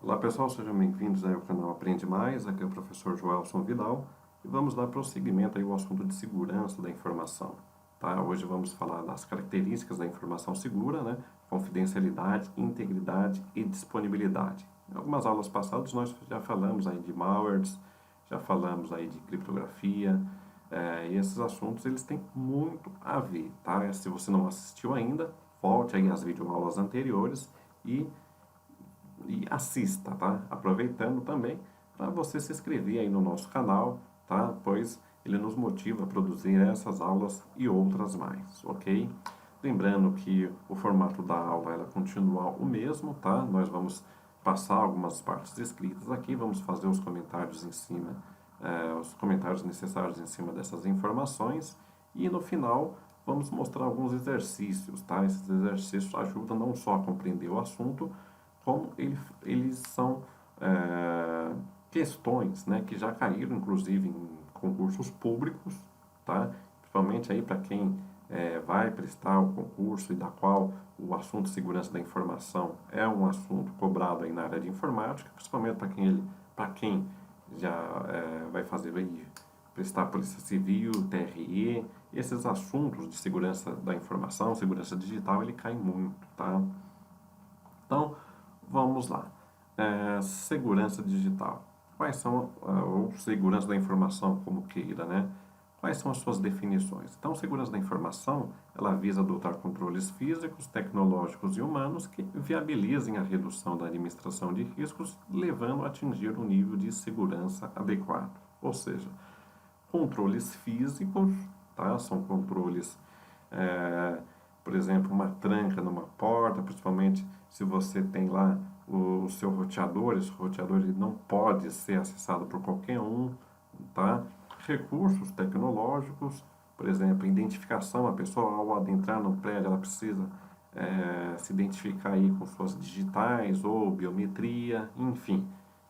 Olá pessoal, sejam bem-vindos ao canal Aprende Mais, aqui é o professor Joelson Vidal e vamos dar prosseguimento aí ao assunto de segurança da informação. Tá? Hoje vamos falar das características da informação segura, né? Confidencialidade, integridade e disponibilidade. Em algumas aulas passadas nós já falamos aí de malwares, já falamos aí de criptografia, e esses assuntos eles têm muito a ver, tá? Se você não assistiu ainda, volte aí às videoaulas anteriores e assista, tá? Aproveitando também para você se inscrever aí no nosso canal, tá? Pois ele nos motiva a produzir essas aulas e outras mais, ok? Lembrando que o formato da aula ela continua o mesmo, tá? Nós vamos passar algumas partes escritas aqui, vamos fazer os comentários em cima, os comentários necessários em cima dessas informações e no final vamos mostrar alguns exercícios, tá? Esses exercícios ajudam não só a compreender o assunto, como eles são questões, né, que já caíram inclusive em concursos públicos, tá? Principalmente aí para quem vai prestar o concurso e da qual o assunto de segurança da informação é um assunto cobrado aí na área de informática, principalmente para quem já vai fazer aí, prestar Polícia Civil, TRE, esses assuntos de segurança da informação, segurança digital, ele cai muito, tá? Então, vamos lá. Segurança digital. Quais são, ou segurança da informação, como queira, né? Quais são as suas definições? Então, segurança da informação, ela visa adotar controles físicos, tecnológicos e humanos que viabilizem a redução da administração de riscos, levando a atingir um nível de segurança adequado. Ou seja, controles físicos, tá? São controles, é, por exemplo, uma tranca numa porta, principalmente se você tem lá o seu roteador, esse roteador ele não pode ser acessado por qualquer um, tá? Recursos tecnológicos, por exemplo, identificação, a pessoa ao adentrar no prédio, ela precisa se identificar aí com suas digitais ou biometria, enfim.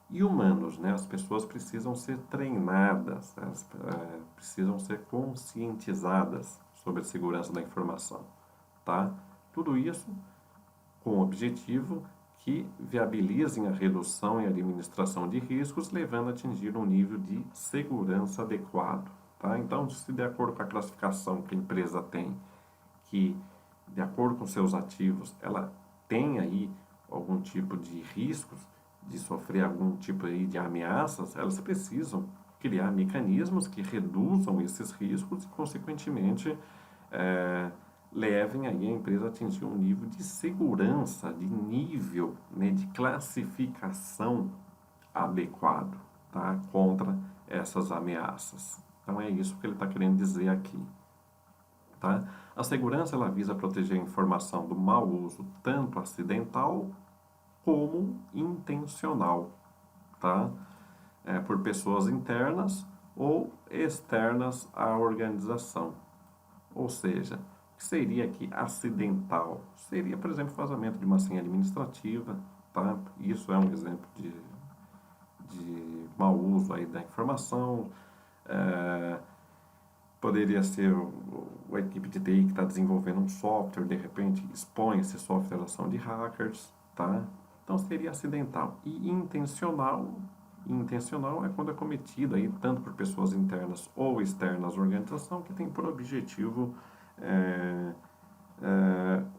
E humanos, né? As pessoas precisam ser treinadas, elas precisam ser conscientizadas sobre a segurança da informação, tá? Tudo isso com o objetivo que viabilizem a redução e administração de riscos, levando a atingir um nível de segurança adequado, tá? Então, se de acordo com a classificação que a empresa tem, que de acordo com seus ativos, ela tem aí algum tipo de riscos de sofrer algum tipo aí de ameaças, elas precisam criar mecanismos que reduzam esses riscos e, consequentemente, é, levem aí a empresa a atingir um nível de segurança, de nível, né, de classificação adequado, tá, contra essas ameaças. Então é isso que ele está querendo dizer aqui. Tá? A segurança ela visa proteger a informação do mau uso, tanto acidental como intencional, tá? Por pessoas internas ou externas à organização. Ou seja, o que seria aqui acidental? Seria, por exemplo, vazamento de uma senha administrativa, tá? Isso é um exemplo de mau uso aí da informação. É, Poderia ser a equipe de TI que está desenvolvendo um software, de repente expõe esse software à ação de hackers, tá? Então seria acidental. E intencional é quando é cometido aí tanto por pessoas internas ou externas à organização que tem por objetivo é,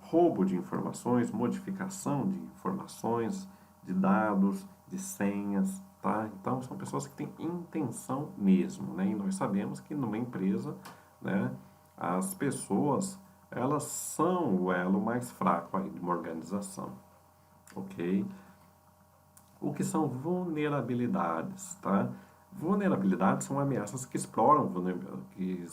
roubo de informações, modificação de informações, de dados, de senhas, tá? Então são pessoas que têm intenção mesmo, né? E nós sabemos que numa empresa, né, as pessoas elas são o elo mais fraco aí de uma organização, ok? O que são vulnerabilidades, tá? Vulnerabilidades são ameaças que exploram, que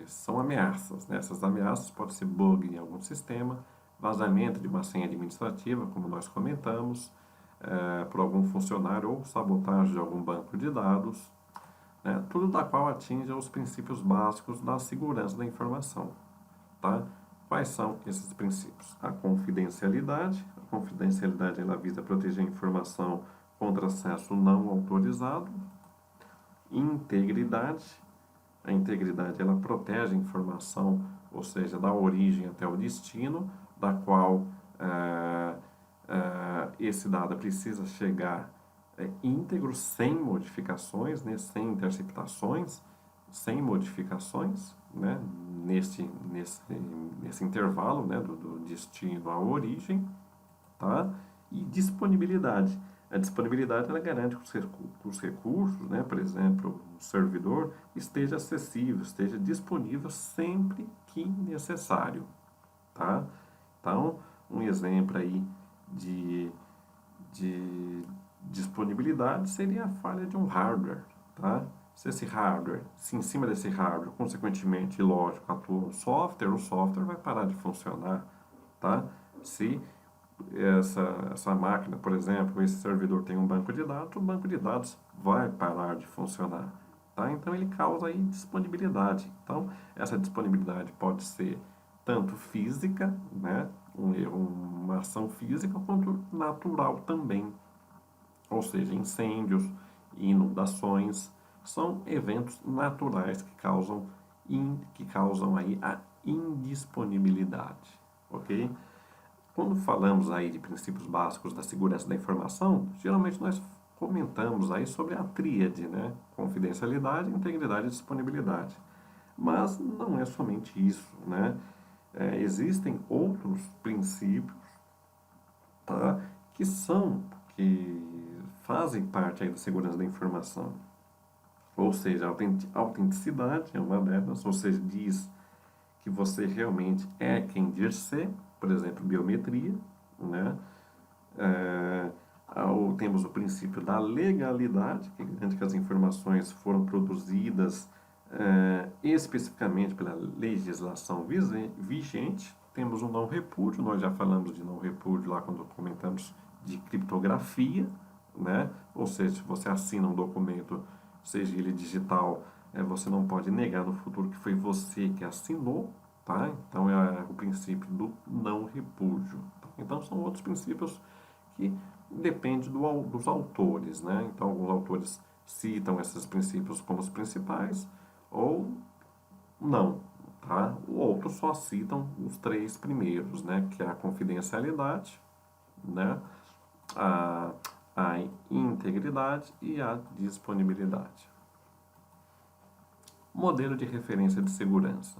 são ameaças, né? Essas ameaças podem ser bug em algum sistema, vazamento de uma senha administrativa, como nós comentamos, por algum funcionário ou sabotagem de algum banco de dados, né? Tudo da qual atinge os princípios básicos da segurança da informação, tá? Quais são esses princípios? A confidencialidade. A confidencialidade ela visa proteger a informação contra acesso não autorizado. Integridade. A integridade ela protege a informação, ou seja, da origem até o destino, da qual esse dado precisa chegar íntegro, sem modificações, né, sem interceptações, sem modificações, né, nesse intervalo, né, do destino à origem, tá? E disponibilidade. A disponibilidade ela garante que os recursos, né, por exemplo, o servidor, esteja acessível, esteja disponível sempre que necessário, tá? Então, um exemplo aí de disponibilidade seria a falha de um hardware, tá? Se em cima desse hardware, consequentemente, lógico, atua um software, o software vai parar de funcionar, tá? Se essa máquina, por exemplo, esse servidor tem um banco de dados, o banco de dados vai parar de funcionar, tá? Então ele causa aí disponibilidade. Então essa disponibilidade pode ser tanto física, né, um erro, uma ação física, quanto natural também, ou seja, incêndios, inundações, são eventos naturais que causam aí a indisponibilidade, ok? Quando falamos aí de princípios básicos da segurança da informação, geralmente nós comentamos aí sobre a tríade, né? Confidencialidade, integridade e disponibilidade. Mas não é somente isso, né? Existem outros princípios, tá? Que fazem parte aí da segurança da informação. Ou seja, a autenticidade é uma delas, ou seja, diz que você realmente é quem diz ser, por exemplo, biometria, né? Temos o princípio da legalidade, que garante que as informações foram produzidas especificamente pela legislação vigente. Temos o não repúdio, nós já falamos de não repúdio lá quando comentamos de criptografia, né? Ou seja, se você assina um documento, seja ele digital, você não pode negar no futuro que foi você que assinou, tá? Então é o princípio do não repúdio. Então são outros princípios que depende dos autores, né? Então, alguns autores citam esses princípios como os principais ou não, tá? Outros só citam os três primeiros, né? Que é a confidencialidade, né? A, a integridade e a disponibilidade. Modelo de referência de segurança.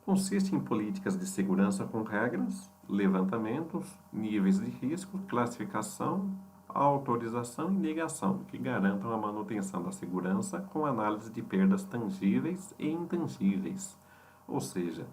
Consiste em políticas de segurança com regras, levantamentos, níveis de risco, classificação, autorização e negação, que garantam a manutenção da segurança com análise de perdas tangíveis e intangíveis. Ou seja,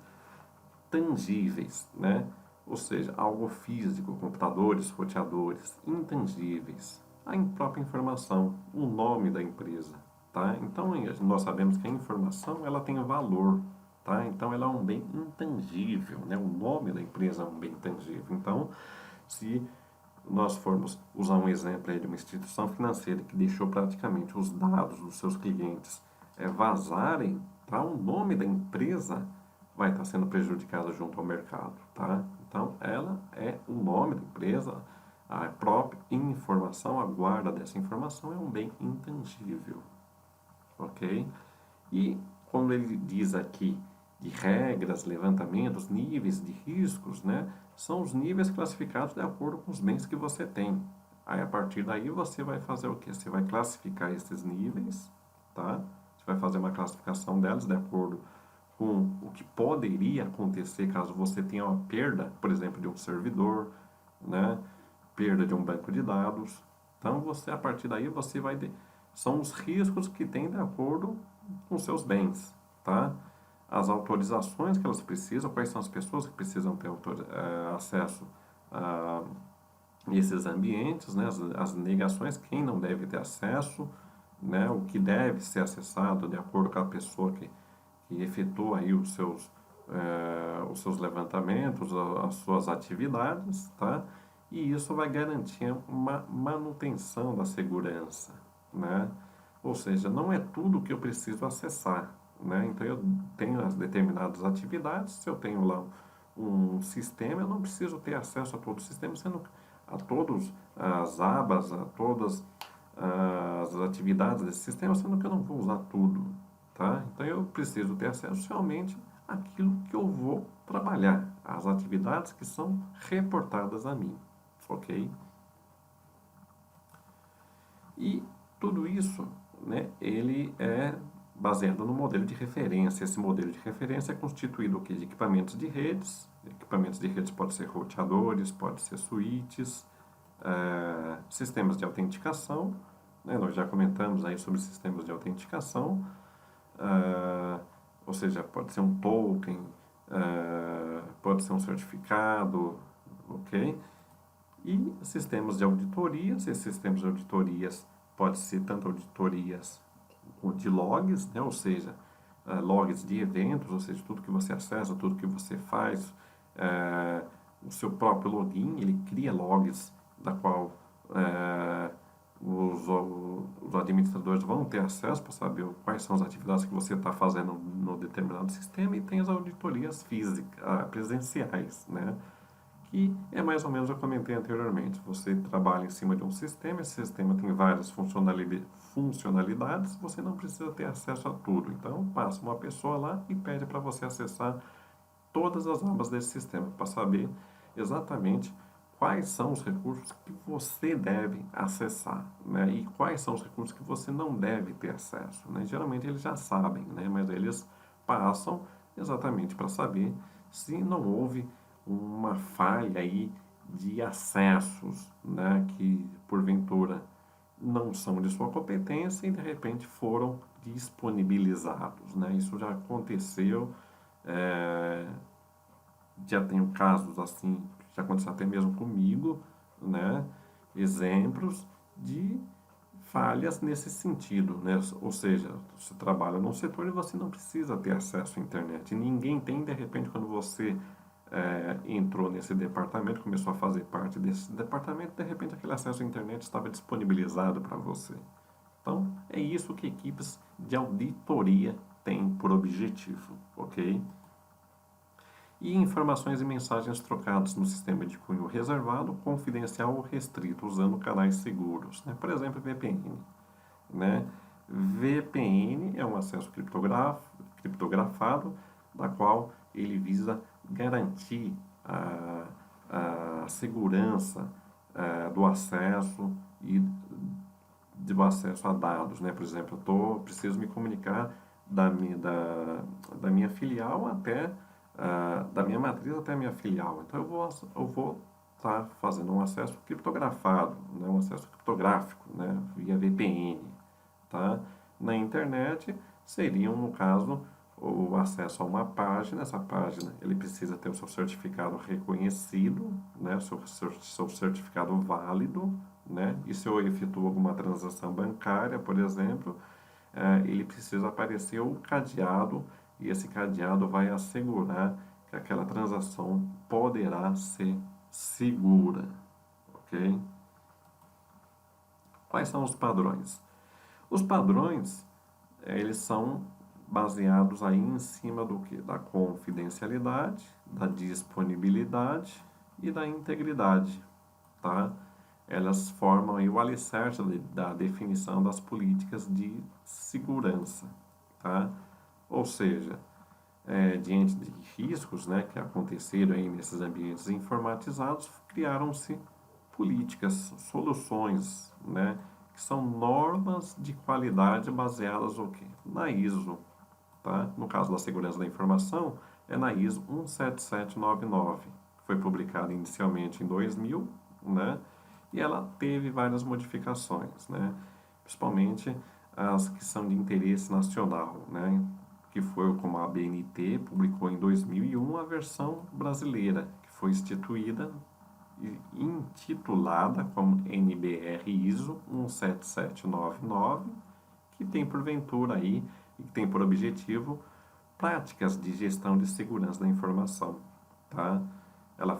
tangíveis, né? Ou seja, algo físico, computadores, roteadores, intangíveis, a própria informação, o nome da empresa, tá? Então, nós sabemos que a informação, ela tem valor, tá? Então, ela é um bem intangível, né? O nome da empresa é um bem intangível. Então, se nós formos usar um exemplo aí de uma instituição financeira que deixou praticamente os dados dos seus clientes vazarem, tá? O nome da empresa vai estar sendo prejudicado junto ao mercado, tá? Então, ela é o nome da empresa, a própria informação, a guarda dessa informação é um bem intangível, ok? E quando ele diz aqui de regras, levantamentos, níveis de riscos, né? São os níveis classificados de acordo com os bens que você tem. Aí, a partir daí, você vai fazer o quê? Você vai classificar esses níveis, tá? Você vai fazer uma classificação delas de acordo com o que poderia acontecer caso você tenha uma perda, por exemplo, de um servidor, né? Perda de um banco de dados. Então, você, a partir daí, você vai... São os riscos que tem de acordo com seus bens, tá? As autorizações que elas precisam, quais são as pessoas que precisam ter acesso a esses ambientes, né? As negações, quem não deve ter acesso, né? O que deve ser acessado de acordo com a pessoa que efetua aí os seus levantamentos, as suas atividades, tá? E isso vai garantir uma manutenção da segurança, né? Ou seja, não é tudo que eu preciso acessar, né? Então eu tenho as determinadas atividades, se eu tenho lá um sistema, eu não preciso ter acesso a todo o sistema, sendo a todas as abas, a todas as atividades desse sistema, sendo que eu não vou usar tudo, tá? Então eu preciso ter acesso somente àquilo que eu vou trabalhar, às atividades que são reportadas a mim, ok? E tudo isso, né, ele é baseado no modelo de referência. Esse modelo de referência é constituído o quê? De equipamentos de redes. Equipamentos de redes podem ser roteadores, pode ser switches, sistemas de autenticação, né? Nós já comentamos aí sobre sistemas de autenticação, ou seja, pode ser um token, pode ser um certificado, ok? E sistemas de auditorias. Esses sistemas de auditorias pode ser tanto auditorias de logs, né? Ou seja, logs de eventos, ou seja, tudo que você acessa, tudo que você faz, o seu próprio login, ele cria logs da qual os administradores vão ter acesso para saber quais são as atividades que você está fazendo no determinado sistema, e tem as auditorias físicas, presenciais, né? Que é mais ou menos o que eu comentei anteriormente. Você trabalha em cima de um sistema, esse sistema tem várias funcionalidades, você não precisa ter acesso a tudo. Então, passa uma pessoa lá e pede para você acessar todas as abas desse sistema, para saber exatamente quais são os recursos que você deve acessar, né? E quais são os recursos que você não deve ter acesso, né? Geralmente eles já sabem, né? Mas eles passam exatamente para saber se não houve uma falha aí de acessos, né? Que porventura não são de sua competência e de repente foram disponibilizados, né? Isso já aconteceu, é, já tenho casos assim, já aconteceu até mesmo comigo, né? Exemplos de falhas nesse sentido, né? Ou seja, você trabalha num setor e você não precisa ter acesso à internet. E ninguém tem, de repente, quando você entrou nesse departamento, começou a fazer parte desse departamento, de repente aquele acesso à internet estava disponibilizado para você. Então, é isso que equipes de auditoria têm por objetivo, ok? E informações e mensagens trocadas no sistema de cunho reservado, confidencial ou restrito, usando canais seguros, né? Por exemplo, VPN, né? VPN é um acesso criptografado, da qual ele visa garantir a segurança do acesso e do acesso a dados, né? Por exemplo, preciso me comunicar da minha filial até da minha matriz até a minha filial. Então eu vou estar fazendo um acesso criptografado, né? Um acesso criptográfico, né? Via VPN, tá? Na internet seriam, no caso, o acesso a uma página. Essa página ele precisa ter o seu certificado reconhecido, né? Seu certificado válido, né? E se eu efetuo alguma transação bancária, por exemplo, ele precisa aparecer o cadeado, e esse cadeado vai assegurar que aquela transação poderá ser segura, ok? Quais são os padrões? Os padrões, eles são baseados aí em cima do que? Da confidencialidade, da disponibilidade e da integridade, tá? Elas formam aí o alicerce da definição das políticas de segurança, tá? Ou seja, diante de riscos, né, que aconteceram aí nesses ambientes informatizados, criaram-se políticas, soluções, né, que são normas de qualidade baseadas no quê? Na ISO, tá? No caso da segurança da informação, é na ISO 17799, que foi publicada inicialmente em 2000, né? E ela teve várias modificações, né? Principalmente as que são de interesse nacional, né? Que foi como a ABNT publicou em 2001 a versão brasileira, que foi instituída e intitulada como NBR ISO 17799, que tem por ventura aí e que tem por objetivo práticas de gestão de segurança da informação, tá? Ela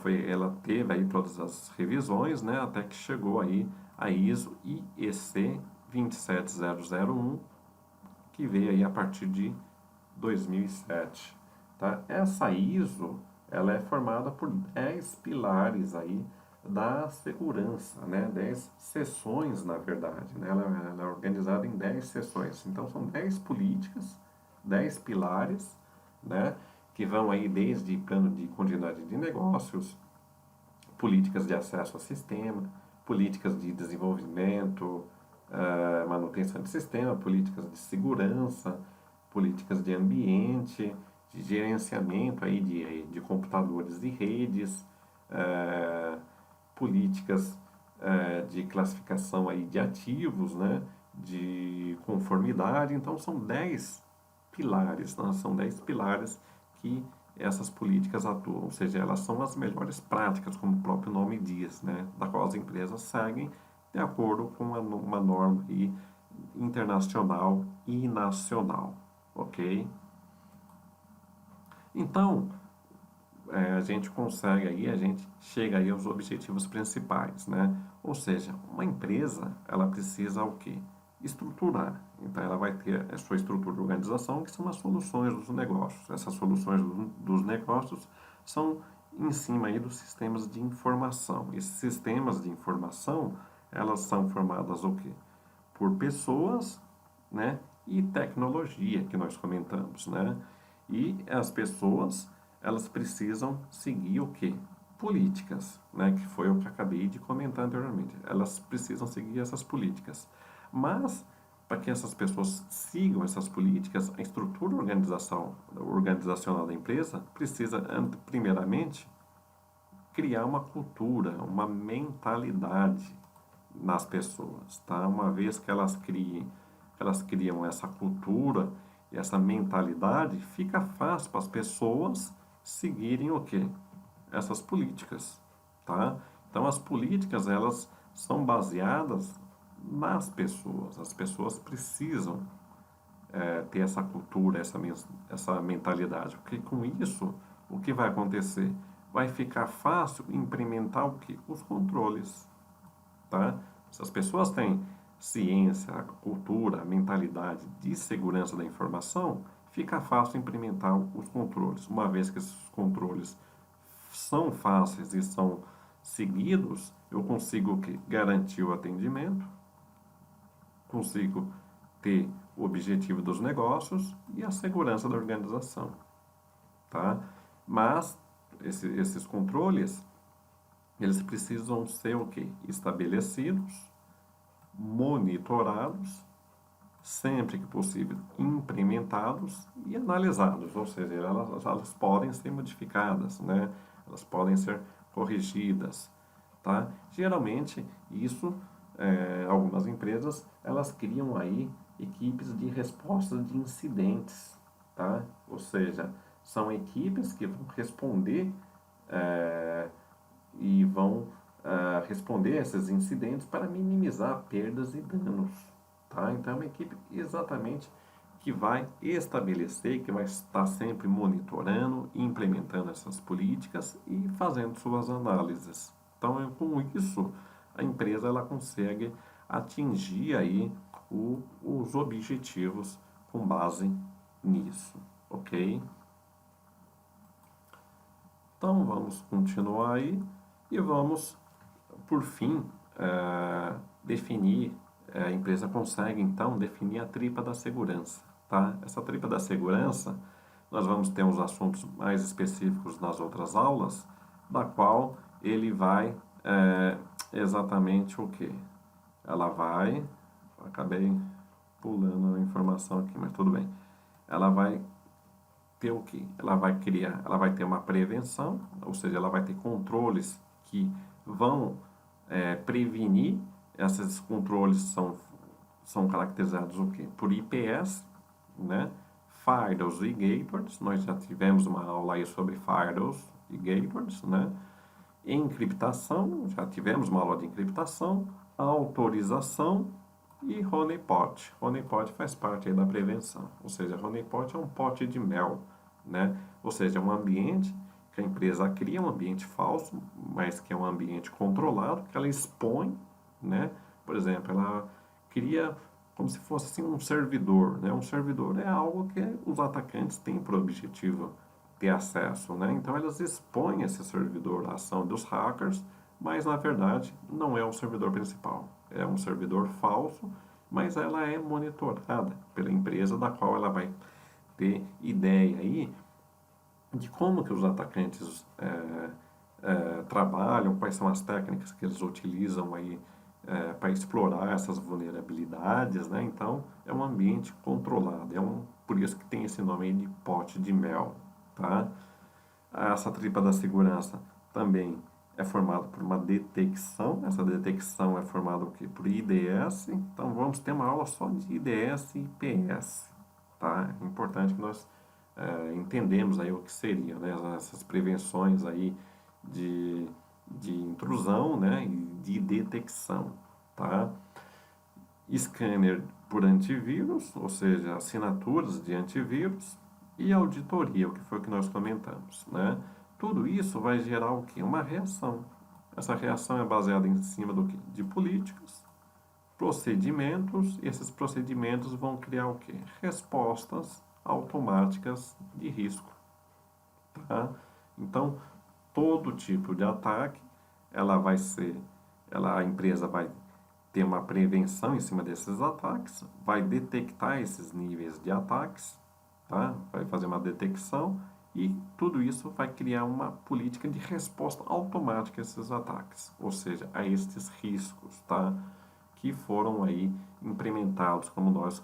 teve aí todas as revisões, né, até que chegou aí a ISO IEC 27001, que veio aí a partir de 2007, tá? Essa ISO, ela é formada por 10 pilares aí da segurança, né? 10 seções, na verdade, né? Ela é organizada em 10 seções. Então, são 10 políticas, 10 pilares, né? Que vão aí desde plano de continuidade de negócios, políticas de acesso ao sistema, políticas de desenvolvimento, manutenção de sistema, políticas de segurança, políticas de ambiente, de gerenciamento aí de computadores e redes, políticas de classificação aí de ativos, né, de conformidade. Então são 10 pilares, né, são 10 pilares que essas políticas atuam, ou seja, elas são as melhores práticas, como o próprio nome diz, né, da qual as empresas seguem de acordo com uma norma aí internacional e nacional, ok? Então, a gente consegue aí, a gente chega aí aos objetivos principais, né? Ou seja, uma empresa, ela precisa o quê? Estruturar. Então, ela vai ter a sua estrutura de organização, que são as soluções dos negócios. Essas soluções dos negócios são em cima aí dos sistemas de informação. Esses sistemas de informação, elas são formadas o quê? Por pessoas, né? E tecnologia, que nós comentamos, né? E as pessoas, elas precisam seguir o quê? Políticas, né? Que foi o que acabei de comentar anteriormente. Elas precisam seguir essas políticas. Mas, para que essas pessoas sigam essas políticas, a estrutura organizacional da empresa precisa, primeiramente, criar uma cultura, uma mentalidade nas pessoas, tá? Uma vez que elas criam essa cultura e essa mentalidade, fica fácil para as pessoas seguirem o quê? Essas políticas, tá? Então as políticas, elas são baseadas nas pessoas. As pessoas precisam ter essa cultura, essa mentalidade, porque com isso, o que vai acontecer? Vai ficar fácil implementar o quê? Os controles, tá? Se as pessoas têm ciência, cultura, mentalidade de segurança da informação, fica fácil implementar os controles. Uma vez que esses controles são fáceis e são seguidos, eu consigo garantir o atendimento, consigo ter o objetivo dos negócios e a segurança da organização, tá? Mas esses controles, eles precisam ser o quê? Estabelecidos, monitorados, sempre que possível implementados e analisados, ou seja, elas podem ser modificadas, né? Elas podem ser corrigidas, tá? Geralmente, isso, algumas empresas, elas criam aí equipes de resposta de incidentes, tá? Ou seja, são equipes que vão responder e vão responder a esses incidentes para minimizar perdas e danos, tá? Então é uma equipe exatamente que vai estabelecer, que vai estar sempre monitorando, implementando essas políticas e fazendo suas análises. Então, com isso, a empresa ela consegue atingir aí os objetivos com base nisso, ok? Então, vamos continuar aí e vamos, por fim, definir, a empresa consegue, então, definir a tripa da segurança, tá? Essa tripa da segurança, nós vamos ter uns assuntos mais específicos nas outras aulas, da qual ele vai exatamente o que? Ela vai, acabei pulando a informação aqui, mas tudo bem. Ela vai ter o quê? Ela vai ter uma prevenção, ou seja, ela vai ter controles que vão prevenir. Esses controles são caracterizados o quê? Por IPS, né? Firewalls e gateways. Nós já tivemos uma aula aí sobre firewalls e gateways, né? Encriptação, já tivemos uma aula de encriptação, autorização e honeypot. Honeypot faz parte aí da prevenção, ou seja, honeypot é um pote de mel, né? Ou seja, é um ambiente que a empresa cria, um ambiente falso, mas que é um ambiente controlado, que ela expõe, né? Por exemplo, ela cria como se fosse assim, um servidor, né? Um servidor é algo que os atacantes têm por objetivo ter acesso, né? Então elas expõem esse servidor à ação dos hackers, mas na verdade não é o servidor principal, é um servidor falso, mas ela é monitorada pela empresa da qual ela vai ter ideia aí de como que os atacantes trabalham, quais são as técnicas que eles utilizam aí para explorar essas vulnerabilidades, né? Então, é um ambiente controlado, por isso que tem esse nome aí de pote de mel, tá? Essa tripa da segurança também é formada por uma detecção, essa detecção é formada o quê? Por IDS, então vamos ter uma aula só de IDS e IPS, tá? É importante que nós entendemos aí o que seriam, né, essas prevenções aí de, de intrusão, né, e de detecção, tá? Scanner por antivírus, ou seja, assinaturas de antivírus, e auditoria, o que foi o que nós comentamos, né? Tudo isso vai gerar o quê? Uma reação. Essa reação é baseada em cima do quê? De políticas, procedimentos, e esses procedimentos vão criar o quê? Respostas automáticas de risco, tá? Então, todo tipo de ataque, ela vai ser, a empresa vai ter uma prevenção em cima desses ataques, vai detectar esses níveis de ataques, tá? Vai fazer uma detecção e tudo isso vai criar uma política de resposta automática a esses ataques, ou seja, a estes riscos, tá? Que foram aí implementados, como nós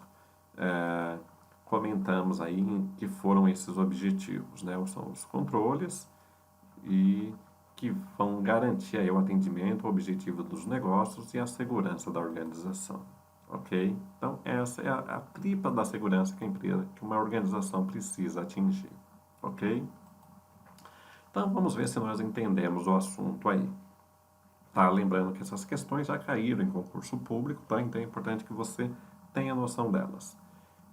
é, comentamos aí, que foram esses objetivos, né? São os controles e que vão garantir aí o atendimento objetivo dos negócios e a segurança da organização, ok? Então, essa é a tripa da segurança que a empresa, que uma organização precisa atingir, ok? Então, vamos ver se nós entendemos o assunto aí. Tá? Lembrando que essas questões já caíram em concurso público, tá? Então, é importante que você tenha noção delas.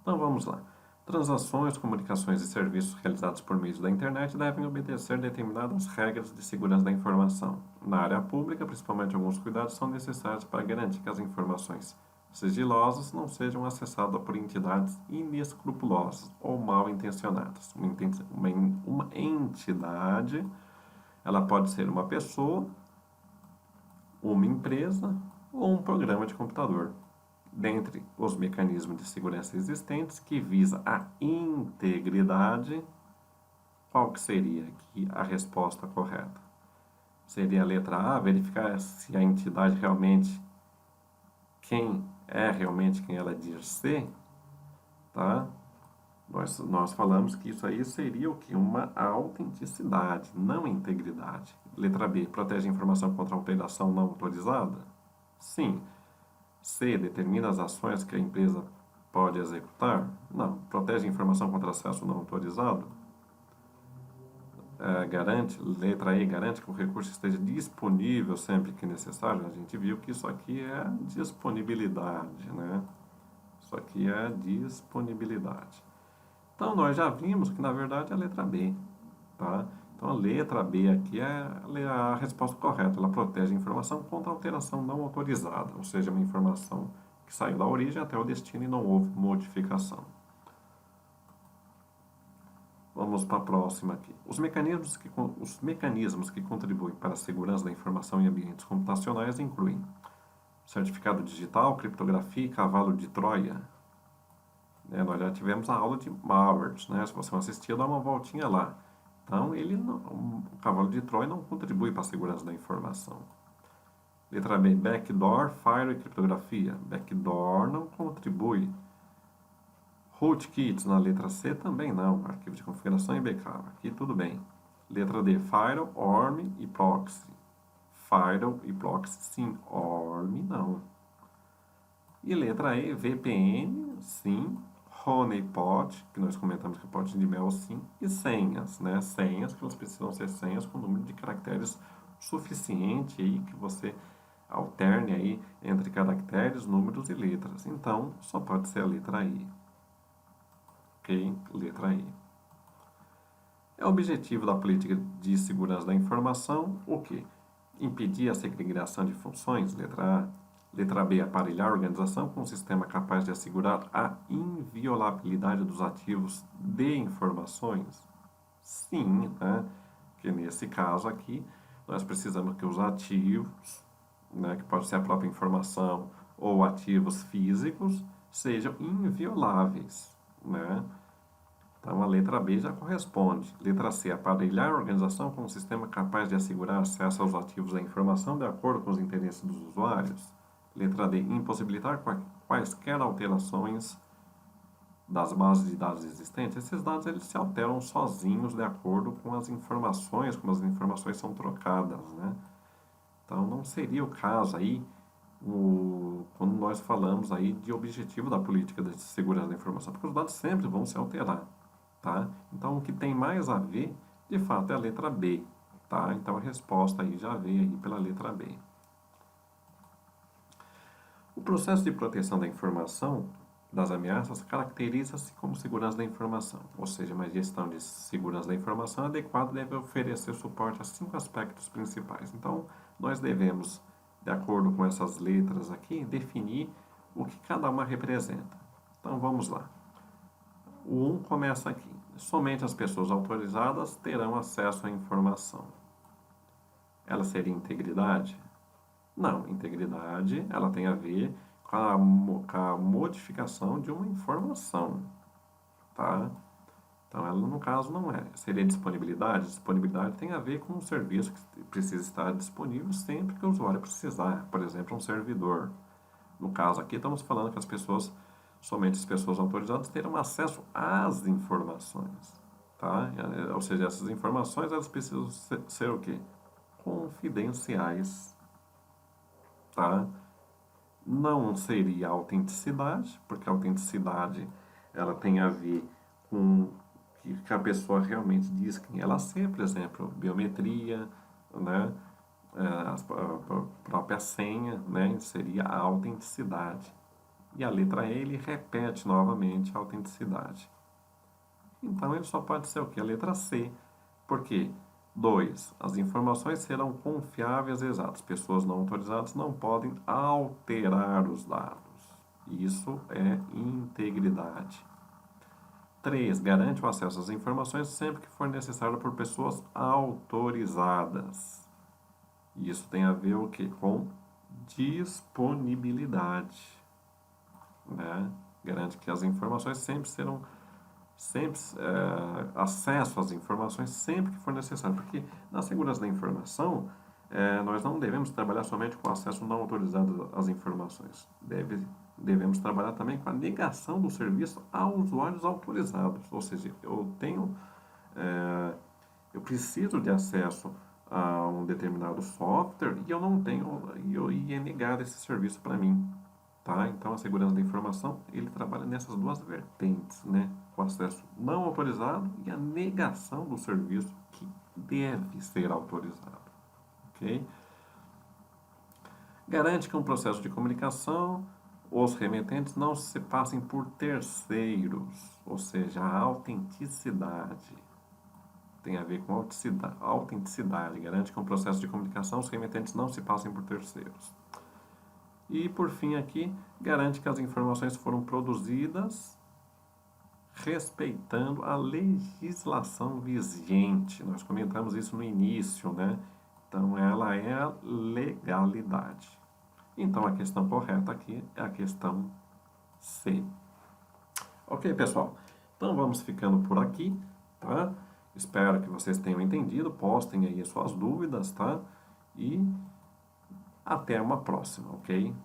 Então, vamos lá. Transações, comunicações e serviços realizados por meio da internet devem obedecer determinadas regras de segurança da informação. Na área pública, principalmente alguns cuidados são necessários para garantir que as informações sigilosas não sejam acessadas por entidades inescrupulosas ou mal intencionadas. Uma entidade, ela pode ser uma pessoa, uma empresa ou um programa de computador. Dentre os mecanismos de segurança existentes que visa a integridade, qual que seria aqui a resposta correta? Seria a letra A, verificar se a entidade realmente, quem ela diz ser, tá? Nós falamos que isso aí seria o que? Uma autenticidade, não integridade. Letra B, protege a informação contra alteração não autorizada? Sim. C. Determina as ações que a empresa pode executar? Não. Protege a informação contra acesso não autorizado? Garante, letra E, garante que o recurso esteja disponível sempre que necessário? A gente viu que isso aqui é disponibilidade, né? Isso aqui é disponibilidade. Então, nós já vimos que, na verdade, é a letra B, tá? Então, a letra B aqui é a resposta correta. Ela protege a informação contra alteração não autorizada, ou seja, uma informação que saiu da origem até o destino e não houve modificação. Vamos para a próxima aqui. Os mecanismos que contribuem para a segurança da informação em ambientes computacionais incluem certificado digital, criptografia e cavalo de Troia. Nós já tivemos a aula de malwares, né? Se você não assistiu, dá uma voltinha lá. Então, o cavalo de Troia não contribui para a segurança da informação. Letra B, backdoor, firewall e criptografia. Backdoor não contribui. Rootkits na letra C também não. Arquivo de configuração e backup. Aqui tudo bem. Letra D, firewall, ORM e proxy. Firewall e proxy sim, ORM não. E letra E, VPN, sim. Honeypot, que nós comentamos que é pote de mel, sim. E senhas, né? Senhas, que elas precisam ser senhas com número de caracteres suficiente aí, que você alterne aí entre caracteres, números e letras. Então, só pode ser a letra I. Ok? Letra I. É o objetivo da política de segurança da informação o quê? Impedir a segregação de funções, letra A. Letra B, aparelhar a organização com um sistema capaz de assegurar a inviolabilidade dos ativos de informações? Sim, né? Porque nesse caso aqui, nós precisamos que os ativos, né, que pode ser a própria informação ou ativos físicos, sejam invioláveis, né? Então, a letra B já corresponde. Letra C, aparelhar a organização com um sistema capaz de assegurar acesso aos ativos da informação de acordo com os interesses dos usuários. Letra D, impossibilitar quaisquer alterações das bases de dados existentes. Esses dados eles se alteram sozinhos de acordo com as informações, como as informações são trocadas, né? Então, não seria o caso aí quando nós falamos aí de objetivo da política de segurança da informação, porque os dados sempre vão se alterar, tá? Então, o que tem mais a ver, de fato, é a letra B, tá? Então, a resposta aí já veio aí pela letra B. O processo de proteção da informação das ameaças caracteriza-se como segurança da informação, ou seja, uma gestão de segurança da informação adequada deve oferecer suporte a 5 aspectos principais. Então, nós devemos, de acordo com essas letras aqui, definir o que cada uma representa. Então, vamos lá. O 1 começa aqui. Somente as pessoas autorizadas terão acesso à informação. Ela seria integridade? Não, integridade ela tem a ver com a modificação de uma informação, tá? Então, ela no caso não é. Seria disponibilidade? Disponibilidade tem a ver com um serviço que precisa estar disponível sempre que o usuário precisar. Por exemplo, um servidor. No caso aqui, estamos falando que somente as pessoas autorizadas terão acesso às informações, tá? Ou seja, essas informações elas precisam ser o quê? Confidenciais, tá? Não seria autenticidade, porque a autenticidade ela tem a ver com que a pessoa realmente diz quem ela é, por exemplo, biometria, né? A própria senha, né? Seria a autenticidade. E a letra E, ele repete novamente a autenticidade. Então, ele só pode ser o que? A letra C. Por quê? 2. As informações serão confiáveis e exatas. Pessoas não autorizadas não podem alterar os dados. Isso é integridade. 3. Garante o acesso às informações sempre que for necessário por pessoas autorizadas. Isso tem a ver o quê? Com disponibilidade, né? Garante que as informações acesso às informações sempre que for necessário, porque na segurança da informação nós não devemos trabalhar somente com acesso não autorizado às informações, devemos trabalhar também com a negação do serviço a usuários autorizados, ou seja, eu preciso de acesso a um determinado software e eu não tenho, e é negado esse serviço para mim. Tá? Então, a segurança da informação, ele trabalha nessas duas vertentes, né? O acesso não autorizado e a negação do serviço que deve ser autorizado, ok? Garante que um processo de comunicação, os remetentes não se passem por terceiros, ou seja, a autenticidade. Tem a ver com autenticidade. Garante que um processo de comunicação, os remetentes não se passem por terceiros. E, por fim, aqui, garante que as informações foram produzidas respeitando a legislação vigente. Nós comentamos isso no início, né? Então, ela é a legalidade. Então, a questão correta aqui é a questão C. Ok, pessoal? Então, vamos ficando por aqui, tá? Espero que vocês tenham entendido. Postem aí as suas dúvidas, tá? E até uma próxima, ok?